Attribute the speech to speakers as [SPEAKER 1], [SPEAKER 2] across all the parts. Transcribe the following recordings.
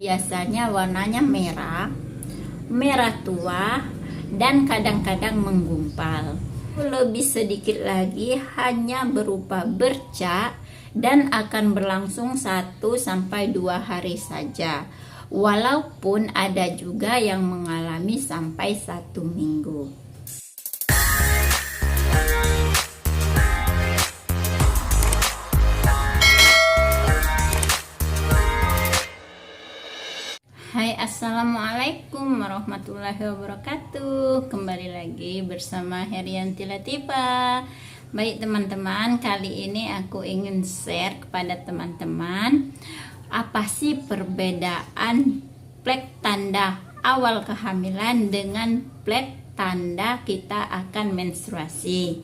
[SPEAKER 1] Biasanya warnanya merah, merah tua, dan kadang-kadang menggumpal. Lebih sedikit lagi hanya berupa bercak dan akan berlangsung 1 sampai 2 hari saja. Walaupun ada juga yang mengalami sampai 1 minggu. Hai, assalamualaikum warahmatullahi wabarakatuh. Kembali lagi bersama Herianti Latifah. Baik teman-teman, kali ini aku ingin share kepada teman-teman apa sih perbedaan plek tanda awal kehamilan dengan plek tanda kita akan menstruasi.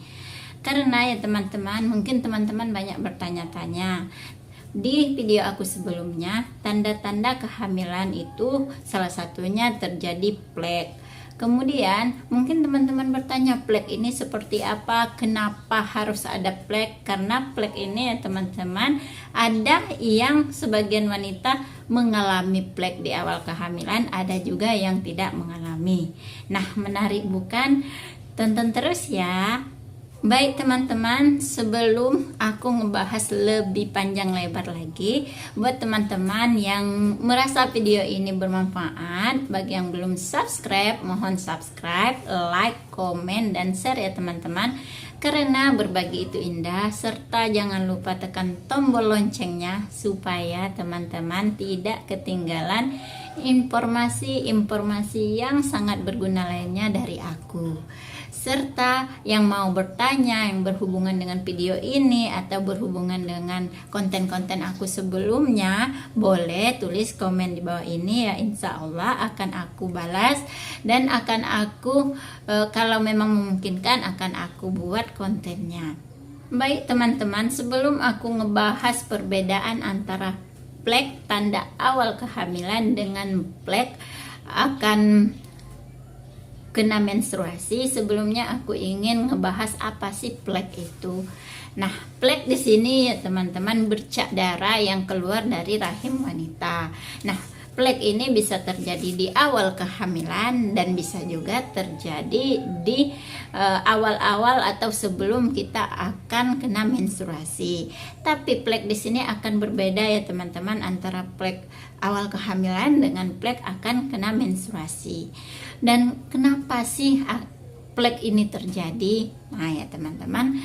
[SPEAKER 1] Karena ya teman-teman, mungkin teman-teman banyak bertanya-tanya. Di video aku sebelumnya, tanda-tanda kehamilan itu salah satunya terjadi plek. Kemudian mungkin teman-teman bertanya, plek ini seperti apa? Kenapa harus ada plek? Karena plek ini ya teman-teman, ada yang sebagian wanita mengalami plek di awal kehamilan, ada juga yang tidak mengalami. Nah, menarik bukan? Tonton terus ya. Baik teman-teman, sebelum aku ngebahas lebih panjang lebar lagi, buat teman-teman yang merasa video ini bermanfaat, bagi yang belum subscribe, mohon subscribe, like, komen, dan share ya teman-teman. Karena berbagi itu indah, serta jangan lupa tekan tombol loncengnya supaya teman-teman tidak ketinggalan informasi-informasi yang sangat berguna lainnya dari aku. Serta yang mau bertanya yang berhubungan dengan video ini atau berhubungan dengan konten-konten aku sebelumnya, boleh tulis komen di bawah ini ya, insya Allah akan aku balas dan akan aku kalau memang memungkinkan akan aku buat kontennya. Baik teman-teman, sebelum aku ngebahas perbedaan antara plek tanda awal kehamilan dengan plek akan kena menstruasi, sebelumnya aku ingin ngebahas apa sih plek itu. Nah, plek di sini ya teman-teman, bercak darah yang keluar dari rahim wanita. Nah, plek ini bisa terjadi di awal kehamilan dan bisa juga terjadi di awal-awal atau sebelum kita akan kena menstruasi. Tapi plek di sini akan berbeda ya teman-teman, antara plek awal kehamilan dengan plek akan kena menstruasi. Dan kenapa sih plek ini terjadi? Nah ya teman-teman,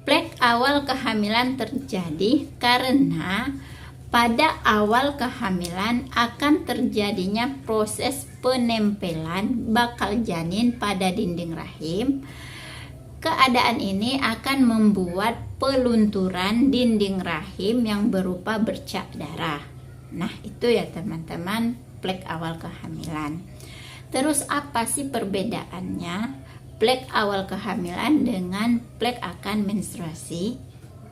[SPEAKER 1] plek awal kehamilan terjadi karena pada awal kehamilan akan terjadinya proses penempelan bakal janin pada dinding rahim. Keadaan ini akan membuat pelunturan dinding rahim yang berupa bercak darah. Nah, itu ya teman-teman, plek awal kehamilan. Terus apa sih perbedaannya plek awal kehamilan dengan plek akan menstruasi?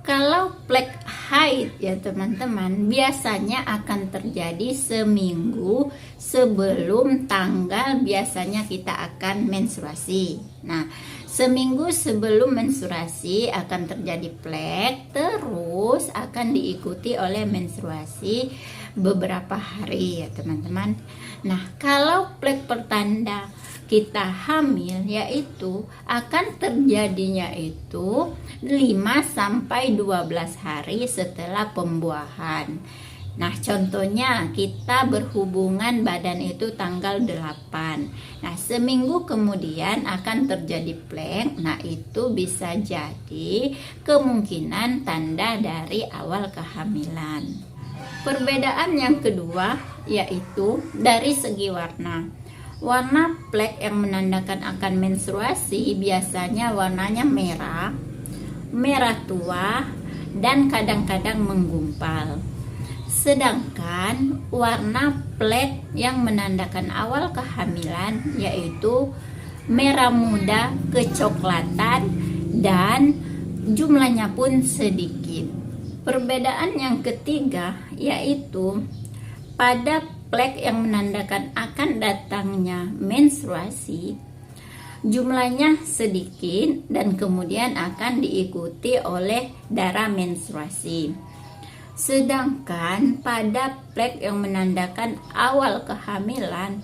[SPEAKER 1] Kalau plek haid ya teman-teman, biasanya akan terjadi seminggu sebelum tanggal biasanya kita akan menstruasi. Nah, seminggu sebelum menstruasi akan terjadi plek, terus akan diikuti oleh menstruasi beberapa hari ya teman-teman. Nah, kalau plek pertanda kita hamil, yaitu akan terjadinya itu 5-12 hari setelah pembuahan. Nah, contohnya kita berhubungan badan itu tanggal 8. Nah, seminggu kemudian akan terjadi plek. Nah, itu bisa jadi kemungkinan tanda dari awal kehamilan. Perbedaan yang kedua yaitu dari segi warna. Warna plek yang menandakan akan menstruasi biasanya warnanya merah, merah tua, dan kadang-kadang menggumpal. Sedangkan warna plek yang menandakan awal kehamilan yaitu merah muda kecoklatan dan jumlahnya pun sedikit. Perbedaan yang ketiga yaitu pada plek yang menandakan akan datangnya menstruasi, jumlahnya sedikit dan kemudian akan diikuti oleh darah menstruasi. Sedangkan pada flek yang menandakan awal kehamilan,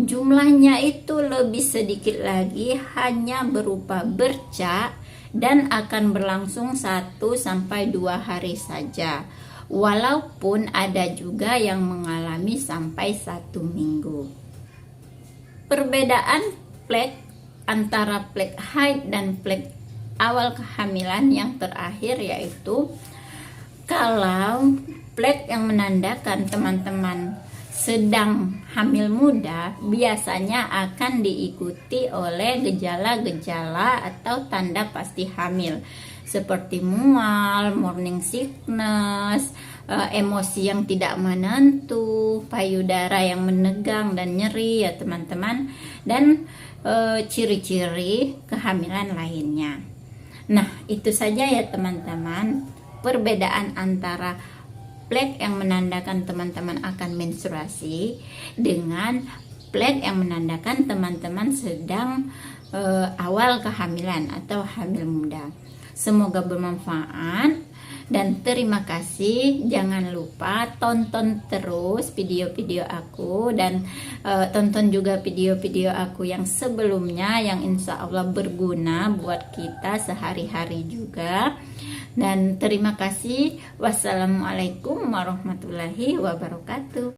[SPEAKER 1] jumlahnya itu lebih sedikit lagi, hanya berupa bercak dan akan berlangsung 1-2 hari saja. Walaupun ada juga yang mengalami sampai 1 minggu. Perbedaan flek antara flek haid dan flek awal kehamilan yang terakhir yaitu, kalau flek yang menandakan teman-teman sedang hamil muda biasanya akan diikuti oleh gejala-gejala atau tanda pasti hamil seperti mual, morning sickness, emosi yang tidak menentu, payudara yang menegang dan nyeri ya teman-teman, dan ciri-ciri kehamilan lainnya. Nah, itu saja ya teman-teman, perbedaan antara flek yang menandakan teman-teman akan menstruasi dengan flek yang menandakan teman-teman sedang awal kehamilan atau hamil muda. Semoga bermanfaat dan terima kasih. Jangan lupa tonton terus video-video aku dan tonton juga video-video aku yang sebelumnya yang insya Allah berguna buat kita sehari-hari juga. Dan terima kasih. Wassalamualaikum warahmatullahi wabarakatuh.